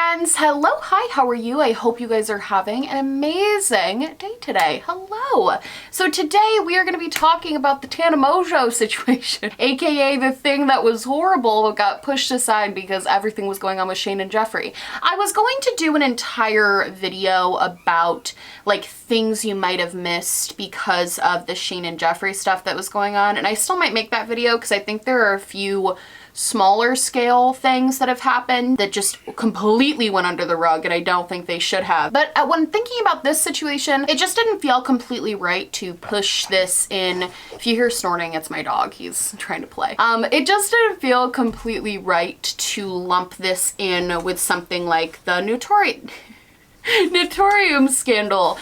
friends. Hello, hi, how are you? I hope you guys are having an amazing day today. Hello. So today we are going to be talking about the Tana Mongeau situation, aka the thing that was horrible but got pushed aside because everything was going on with Shane and Jeffree. I was going to do an entire video about like things you might have missed because of the Shane and Jeffree stuff that was going on, and I still might make that video because I think there are a few smaller scale things that have happened that just completely went under the rug, and I don't think they should have. But when thinking about this situation, it just didn't feel completely right to push this in. If you hear snorting, it's my dog. He's trying to play. It just didn't feel completely right to lump this in with something like the Notorium scandal,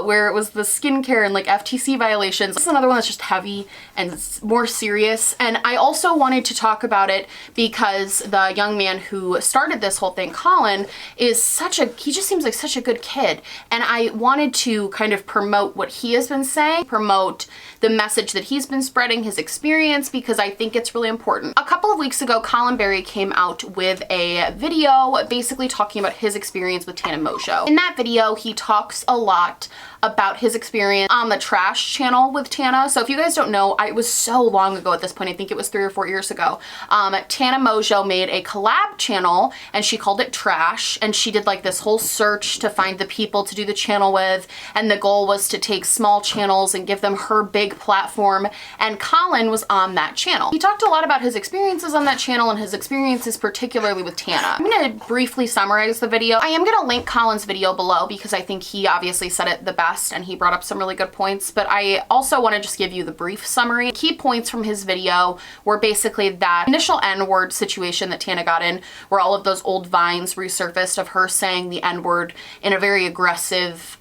where it was the skincare and like FTC violations. This is another one that's just heavy and more serious. And I also wanted to talk about it because the young man who started this whole thing, Kahlen, is he just seems like such a good kid. And I wanted to kind of promote what he has been saying, promote the message that he's been spreading, his experience, because I think it's really important. A couple of weeks ago, Kahlen Berry came out with a video basically talking about his experience with Tana Mongeau. In that video, he talks a lot about his experience on the trash channel with Tana. So if you guys don't know, it was so long ago at this point, I think it was 3 or 4 years ago. Tana Mongeau made a collab channel and she called it Trash, and she did like this whole search to find the people to do the channel with, and the goal was to take small channels and give them her big platform, and Kahlen was on that channel. He talked a lot about his experiences on that channel and his experiences particularly with Tana. I'm gonna briefly summarize the video. I am gonna link Kahlen's video below because I think he obviously said it the best and he brought up some really good points, but I also want to just give you the brief summary. Key points from his video were basically that initial N-word situation that Tana got in, where all of those old vines resurfaced of her saying the N-word in a very aggressive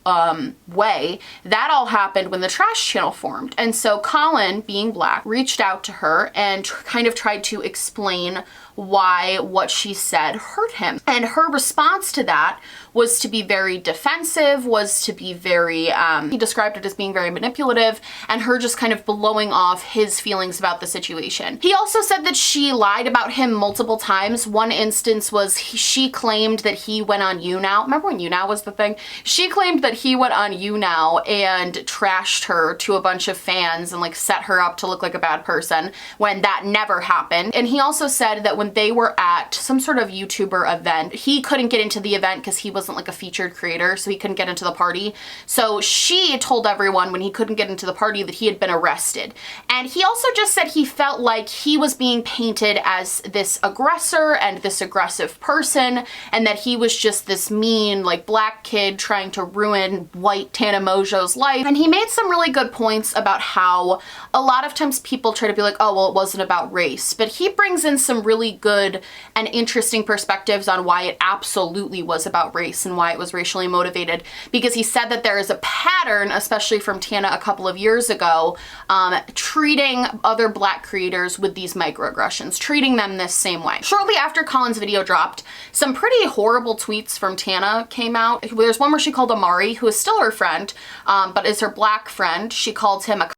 way. That all happened when the trash channel formed. And so Kahlen, being black, reached out to her and kind of tried to explain why what she said hurt him. And her response to that was to be very defensive, was to be very, he described it as being very manipulative, and her just kind of blowing off his feelings about the situation. He also said that she lied about him multiple times. One instance was she claimed that he went on YouNow. Remember when YouNow was the thing? She claimed that he went on YouNow and trashed her to a bunch of fans and like set her up to look like a bad person, when that never happened. And he also said that when they were at some sort of YouTuber event, he couldn't get into the event because he wasn't like a featured creator, so he couldn't get into the party. So she told everyone when he couldn't get into the party that he had been arrested. And he also just said he felt like he was being painted as this aggressor and this aggressive person, and that he was just this mean like black kid trying to ruin white Tana Mongeau's life. And he made some really good points about how a lot of times people try to be like, oh, well, it wasn't about race, but he brings in some really good and interesting perspectives on why it absolutely was about race and why it was racially motivated, because he said that there is a pattern, especially from Tana a couple of years ago, treating other black creators with these microaggressions, treating them this same way. Shortly after Kahlen's video dropped, some pretty horrible tweets from Tana came out. There's one where she called Amari, who is still her friend, but is her black friend, she called him a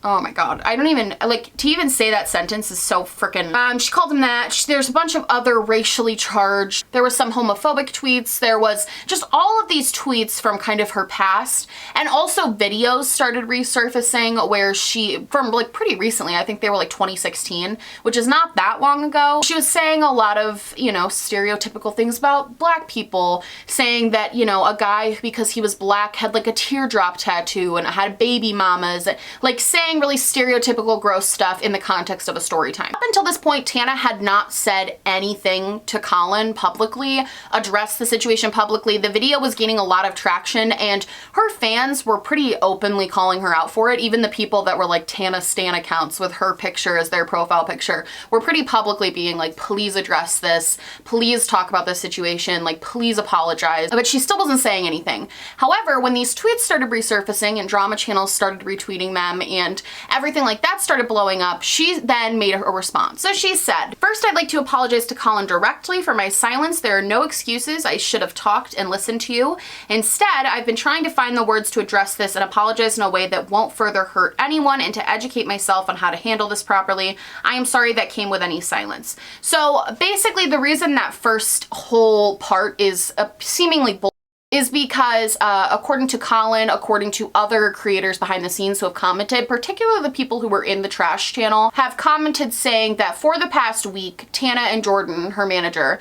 oh my god, I don't even, like, to even say that sentence is so freaking, she called him that. There's a bunch of other racially charged, there was some homophobic tweets, there was just all of these tweets from kind of her past, and also videos started resurfacing where she, from like pretty recently, I think they were like 2016, which is not that long ago. She was saying a lot of, you know, stereotypical things about black people, saying that, you know, a guy, because he was black, had like a teardrop tattoo and had baby mamas, like saying really stereotypical gross stuff in the context of a story time. Up until this point, Tana had not said anything to Kahlen publicly, addressed the situation publicly. The video was gaining a lot of traction and her fans were pretty openly calling her out for it. Even the people that were like Tana Stan accounts with her picture as their profile picture were pretty publicly being like, please address this, please talk about this situation, like please apologize. But she still wasn't saying anything. However, when these tweets started resurfacing and drama channels started retweeting them, and around, everything like that started blowing up, she then made a response. So she said, "First, I'd like to apologize to Kahlen directly for my silence. There are no excuses. I should have talked and listened to you. Instead, I've been trying to find the words to address this and apologize in a way that won't further hurt anyone and to educate myself on how to handle this properly. I am sorry that came with any silence." So basically the reason that first whole part is seemingly bull is because according to Kahlen, according to other creators behind the scenes who have commented, particularly the people who were in the trash channel, have commented saying that for the past week, Tana and Jordan, her manager,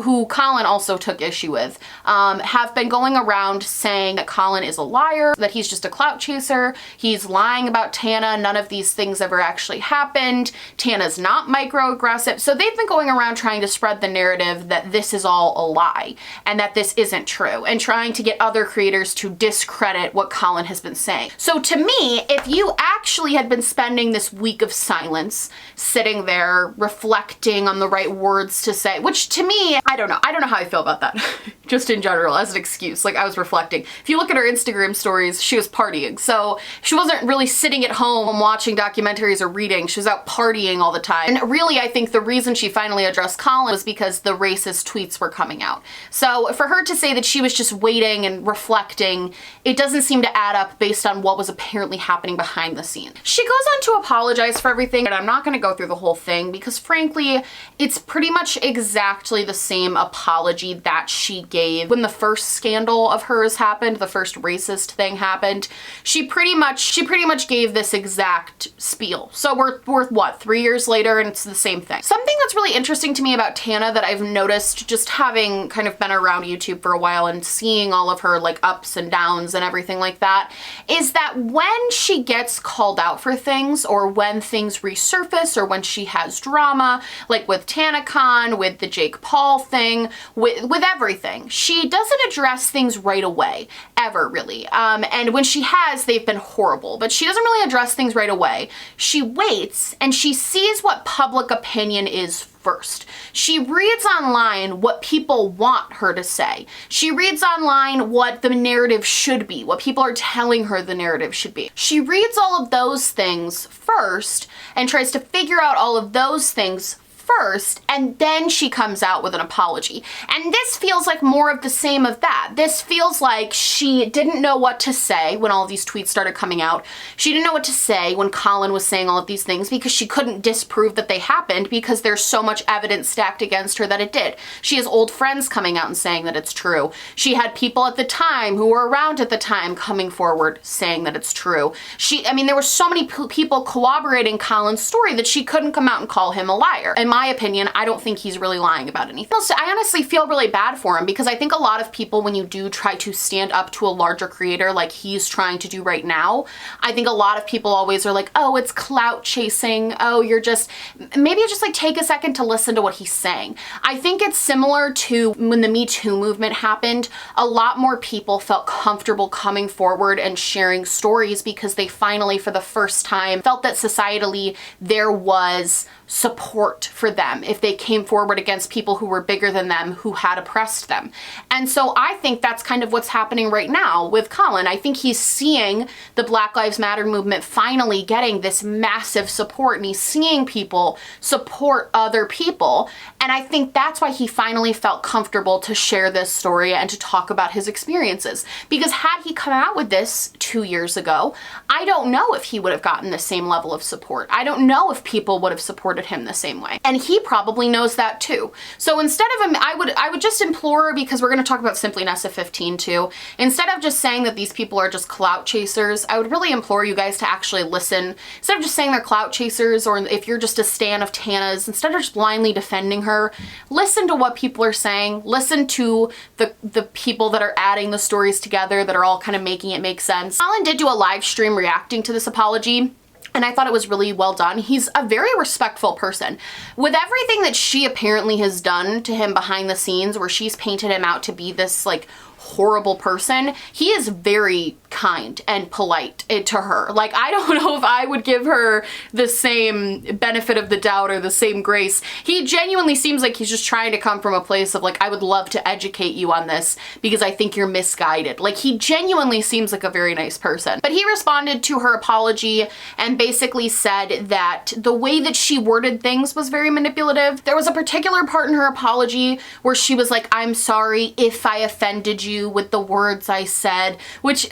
who Kahlen also took issue with, have been going around saying that Kahlen is a liar, that he's just a clout chaser, he's lying about Tana, none of these things ever actually happened, Tana's not microaggressive. So they've been going around trying to spread the narrative that this is all a lie and that this isn't true, and trying to get other creators to discredit what Kahlen has been saying. So to me, if you actually had been spending this week of silence, sitting there reflecting on the right words to say, which to me, I don't know how I feel about that, just in general, as an excuse, like I was reflecting. If you look at her Instagram stories, she was partying. So she wasn't really sitting at home watching documentaries or reading, she was out partying all the time. And really, I think the reason she finally addressed Kahlen was because the racist tweets were coming out. So for her to say that she was just waiting and reflecting, it doesn't seem to add up based on what was apparently happening behind the scenes. She goes on to apologize for everything, and I'm not going to go through the whole thing because frankly, it's pretty much exactly the same apology that she gave when the first scandal of hers happened, the first racist thing happened. She pretty much gave this exact spiel. So we're what, 3 years later, and it's the same thing. Something that's really interesting to me about Tana that I've noticed just having kind of been around YouTube for a while and seeing all of her like ups and downs and everything like that, is that when she gets called out for things, or when things resurface, or when she has drama, like with TanaCon, with the Jake Paul thing, with everything, she doesn't address things right away, ever really. And when she has, they've been horrible, but she doesn't really address things right away. She waits and she sees what public opinion is first. She reads online what people want her to say. She reads online what the narrative should be, what people are telling her the narrative should be. She reads all of those things first and tries to figure out all of those things first, and then she comes out with an apology. And this feels like more of the same of that. This feels like she didn't know what to say when all of these tweets started coming out. She didn't know what to say when Kahlen was saying all of these things because she couldn't disprove that they happened because there's so much evidence stacked against her that it did. She has old friends coming out and saying that it's true. She had people at the time who were around at the time coming forward saying that it's true. There were so many people corroborating Kahlen's story that she couldn't come out and call him a liar. In my opinion, I don't think he's really lying about anything. I honestly feel really bad for him because I think a lot of people, when you do try to stand up to a larger creator like he's trying to do right now, I think a lot of people always are like, oh, it's clout chasing. Oh, maybe just like take a second to listen to what he's saying. I think it's similar to when the Me Too movement happened. A lot more people felt comfortable coming forward and sharing stories because they finally, for the first time, felt that societally there was support for them if they came forward against people who were bigger than them, who had oppressed them. And so I think that's kind of what's happening right now with Kahlen. I think he's seeing the Black Lives Matter movement finally getting this massive support, and he's seeing people support other people. And I think that's why he finally felt comfortable to share this story and to talk about his experiences. Because had he come out with this 2 years ago, I don't know if he would have gotten the same level of support. I don't know if people would have supported him the same way. And he probably knows that too. So instead of him, I would just implore, because we're going to talk about Simply Nessa 15 too, instead of just saying that these people are just clout chasers, I would really implore you guys to actually listen. Instead of just saying they're clout chasers, or if you're just a stan of Tana's, instead of just blindly defending her, listen to what people are saying. Listen to the people that are adding the stories together, that are all kind of making it make sense. Kahlen did do a live stream reacting to this apology, and I thought it was really well done. He's a very respectful person. With everything that she apparently has done to him behind the scenes, where she's painted him out to be this like horrible person, he is very kind and polite to her. Like, I don't know if I would give her the same benefit of the doubt or the same grace. He genuinely seems like he's just trying to come from a place of like, I would love to educate you on this because I think you're misguided. Like, he genuinely seems like a very nice person. But he responded to her apology and basically said that the way that she worded things was very manipulative. There was a particular part in her apology where she was like, I'm sorry if I offended you with the words I said, which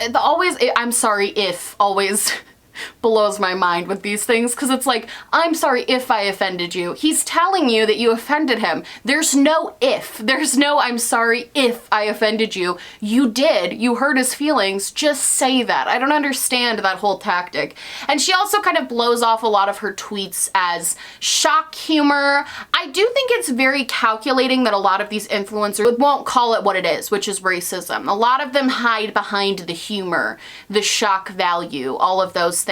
I'm sorry if always blows my mind with these things, because it's like, I'm sorry if I offended you. He's telling you that you offended him. There's no if. There's no I'm sorry if I offended you. You did. You hurt his feelings. Just say that. I don't understand that whole tactic. And she also kind of blows off a lot of her tweets as shock humor. I do think it's very calculating that a lot of these influencers won't call it what it is, which is racism. A lot of them hide behind the humor, the shock value, all of those things.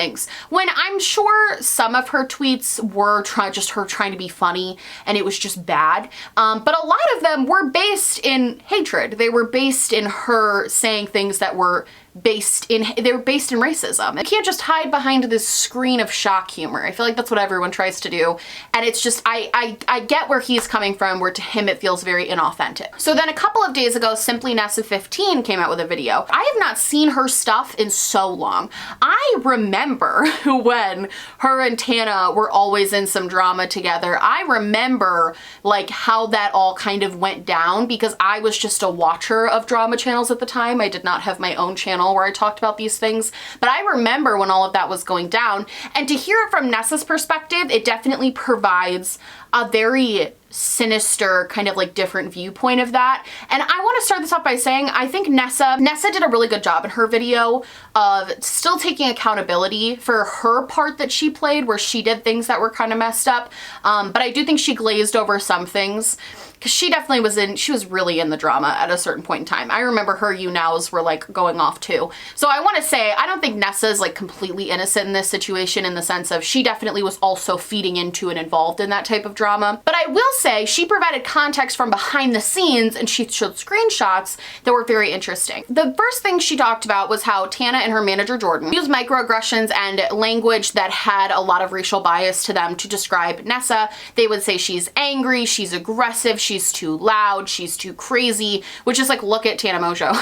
When I'm sure some of her tweets were just her trying to be funny and it was just bad. But a lot of them were based in hatred. They were based in her saying things that were based in racism. You can't just hide behind this screen of shock humor. I feel like that's what everyone tries to do. And it's just, I get where he's coming from, where to him it feels very inauthentic. So then a couple of days ago, Simply Nessa 15 came out with a video. I have not seen her stuff in so long. I remember when her and Tana were always in some drama together. I remember like how that all kind of went down, because I was just a watcher of drama channels at the time. I did not have my own channel where I talked about these things, but I remember when all of that was going down. And to hear it from Nessa's perspective, it definitely provides a very sinister kind of like different viewpoint of that. And I want to start this off by saying I think Nessa did a really good job in her video of still taking accountability for her part that she played, where she did things that were kind of messed up. But I do think she glazed over some things, because she definitely she was really in the drama at a certain point in time. I remember her you-nows were like going off too. So I want to say, I don't think Nessa is like completely innocent in this situation, in the sense of she definitely was also feeding into and involved in that type of drama. But I will say she provided context from behind the scenes, and she showed screenshots that were very interesting. The first thing she talked about was how Tana and her manager Jordan used microaggressions and language that had a lot of racial bias to them to describe Nessa. They would say she's angry, she's aggressive, she's too loud, she's too crazy, which is like, look at Tana Mongeau.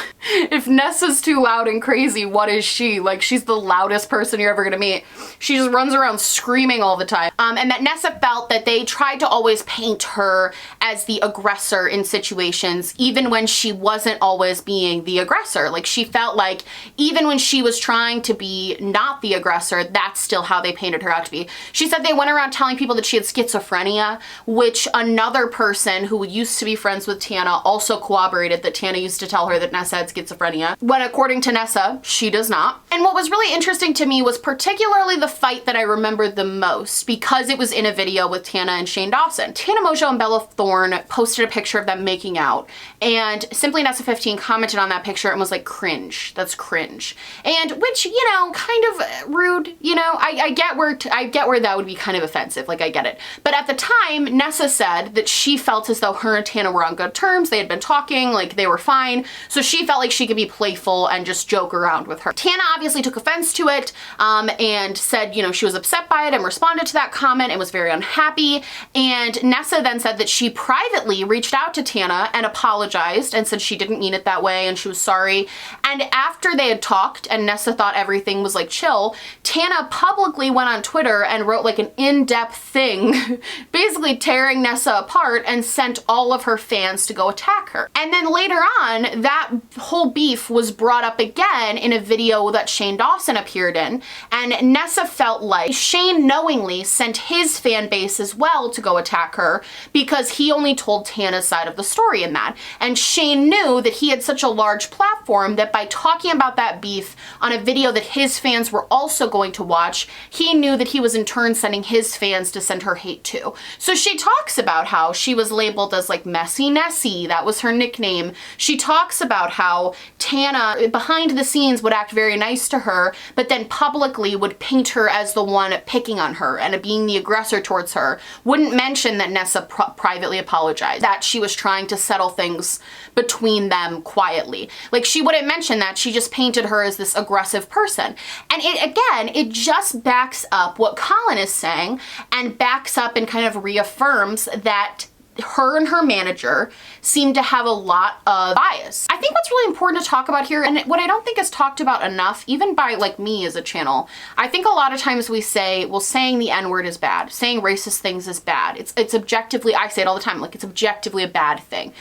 If Nessa's too loud and crazy, what is she? Like, she's the loudest person you're ever gonna meet. She just runs around screaming all the time. And that Nessa felt that they tried to always paint her as the aggressor in situations, even when she wasn't always being the aggressor. Like, she felt like even when she was trying to be not the aggressor, that's still how they painted her out to be. She said they went around telling people that she had schizophrenia, which another person who used to be friends with Tana also corroborated that Tana used to tell her that Nessa had schizophrenia, when according to Nessa, she does not. And what was really interesting to me was particularly the fight that I remembered the most, because it was in a video with Tana and Shane Dawson. Tana Mongeau and Bella Thorne posted a picture of them making out, and Simply Nessa 15 commented on that picture and was like, cringe, that's cringe. And which, you know, kind of rude, you know, I get where that would be kind of offensive, like I get it. But at the time, Nessa said that she felt as though her and Tana were on good terms. They had been talking, like they were fine. So she felt like she could be playful and just joke around with her. Tana obviously took offense to it and said, you know, she was upset by it and responded to that comment and was very unhappy. And Nessa then said that she privately reached out to Tana and apologized and said she didn't mean it that way and she was sorry. And after they had talked and Nessa thought everything was like chill, Tana publicly went on Twitter and wrote like an in-depth thing, basically tearing Nessa apart, and sent all of her fans to go attack her. And then later on, that whole beef was brought up again in a video that Shane Dawson appeared in, and Nessa felt like Shane knowingly sent his fan base as well to go attack her, because he only told Tana's side of the story in that. And Shane knew that he had such a large platform that by talking about that beef on a video that his fans were also going to watch, he knew that he was in turn sending his fans to send her hate too. So she talks about how she was labeled as like Messy Nessie, that was her nickname. She talks about how Tana, behind the scenes, would act very nice to her, but then publicly would paint her as the one picking on her and being the aggressor towards her. Wouldn't mention that Nessa privately apologized, that she was trying to settle things between them quietly. Like, she wouldn't mention that, she just painted her as this aggressive person. And it just backs up what Kahlen is saying, and backs up and kind of reaffirms that her and her manager seem to have a lot of bias. I think what's really important to talk about here, and what I don't think is talked about enough, even by like me as a channel, I think a lot of times we say, well, saying the N-word is bad, saying racist things is bad. It's objectively, I say it all the time, like it's objectively a bad thing.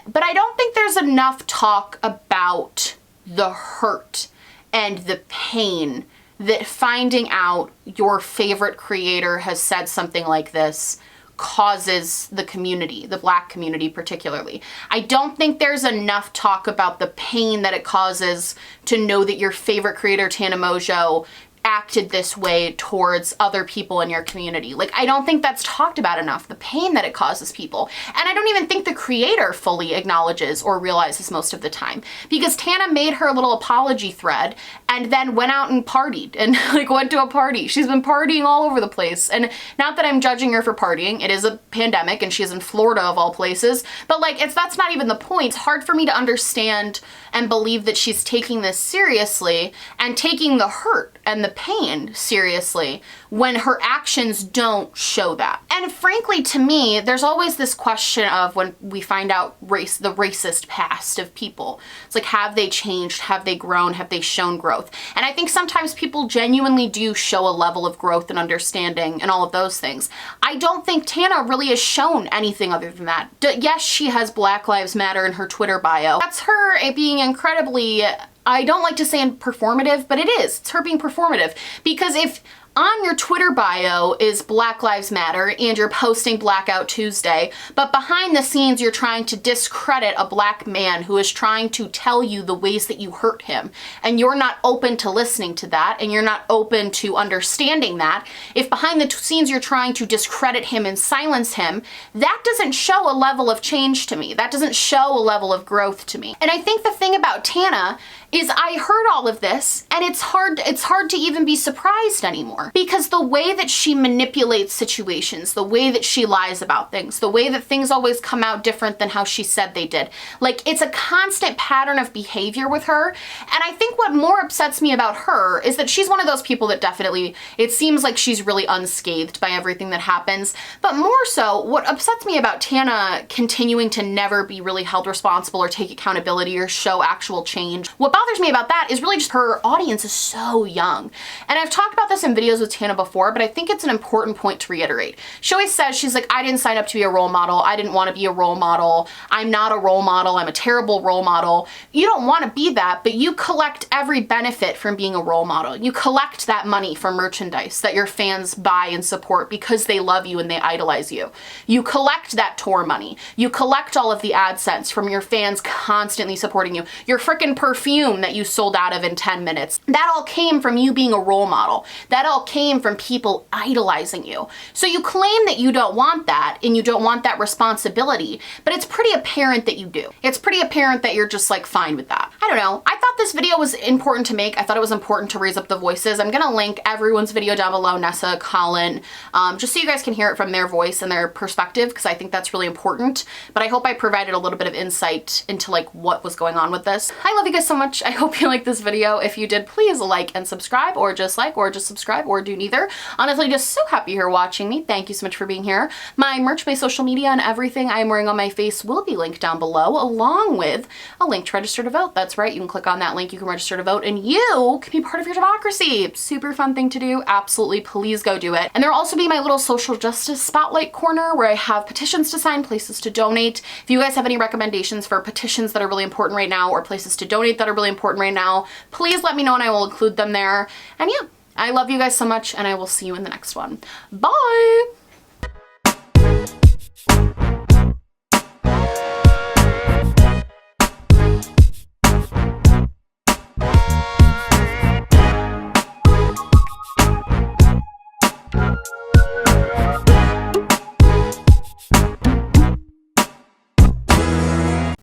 But I don't think there's enough talk about the hurt and the pain that finding out your favorite creator has said something like this causes the community, the Black community particularly. I don't think there's enough talk about the pain that it causes to know that your favorite creator, Tana Mongeau, acted this way towards other people in your community. Like, I don't think that's talked about enough, the pain that it causes people. And I don't even think the creator fully acknowledges or realizes most of the time, because Tana made her little apology thread and then went out and partied and like went to a party. She's been partying all over the place. And not that I'm judging her for partying, it is a pandemic and she's in Florida of all places, but like, that's not even the point. It's hard for me to understand and believe that she's taking this seriously and taking the hurt and the pain seriously when her actions don't show that. And frankly, to me, there's always this question of when we find out the racist past of people. It's like, have they changed? Have they grown? Have they shown growth? And I think sometimes people genuinely do show a level of growth and understanding and all of those things. I don't think Tana really has shown anything other than that. Yes, she has Black Lives Matter in her Twitter bio. That's her being incredibly, I don't like to say performative, but it is. It's her being performative. Because if on your Twitter bio is Black Lives Matter and you're posting Blackout Tuesday, but behind the scenes you're trying to discredit a Black man who is trying to tell you the ways that you hurt him, and you're not open to listening to that, and you're not open to understanding that, if behind the scenes you're trying to discredit him and silence him, that doesn't show a level of change to me. That doesn't show a level of growth to me. And I think the thing about Tana is I heard all of this, and it's hard to even be surprised anymore, because the way that she manipulates situations, the way that she lies about things, the way that things always come out different than how she said they did, like, it's a constant pattern of behavior with her. And I think what more upsets me about her is that she's one of those people that definitely, it seems like she's really unscathed by everything that happens, but more so, what upsets me about Tana continuing to never be really held responsible or take accountability or show actual change, what bothers me about that is really just her audience is so young. And I've talked about this in videos with Tana before, but I think it's an important point to reiterate. She always says, she's like, I didn't sign up to be a role model. I didn't want to be a role model. I'm not a role model. I'm a terrible role model. You don't want to be that, but you collect every benefit from being a role model. You collect that money from merchandise that your fans buy and support because they love you and they idolize you. You collect that tour money. You collect all of the AdSense from your fans constantly supporting you. Your frickin' perfume that you sold out of in 10 minutes. That all came from you being a role model. That all came from people idolizing you. So you claim that you don't want that and you don't want that responsibility, but it's pretty apparent that you do. It's pretty apparent that you're just like fine with that. I don't know. I thought this video was important to make. I thought it was important to raise up the voices. I'm gonna link everyone's video down below, Nessa, Kahlen, just so you guys can hear it from their voice and their perspective, because I think that's really important. But I hope I provided a little bit of insight into like what was going on with this. I love you guys so much. I hope you liked this video. If you did, please like and subscribe, or just subscribe, or do neither. Honestly, just so happy you're watching me. Thank you so much for being here. My merch, my social media, and everything I'm wearing on my face will be linked down below, along with a link to register to vote. That's right, you can click on that link, you can register to vote, and you can be part of your democracy. Super fun thing to do. Absolutely, please go do it. And there'll also be my little social justice spotlight corner where I have petitions to sign, places to donate. If you guys have any recommendations for petitions that are really important right now, or places to donate that are really important right now, please let me know and I will include them there. And yeah, I love you guys so much, and I will see you in the next one. Bye!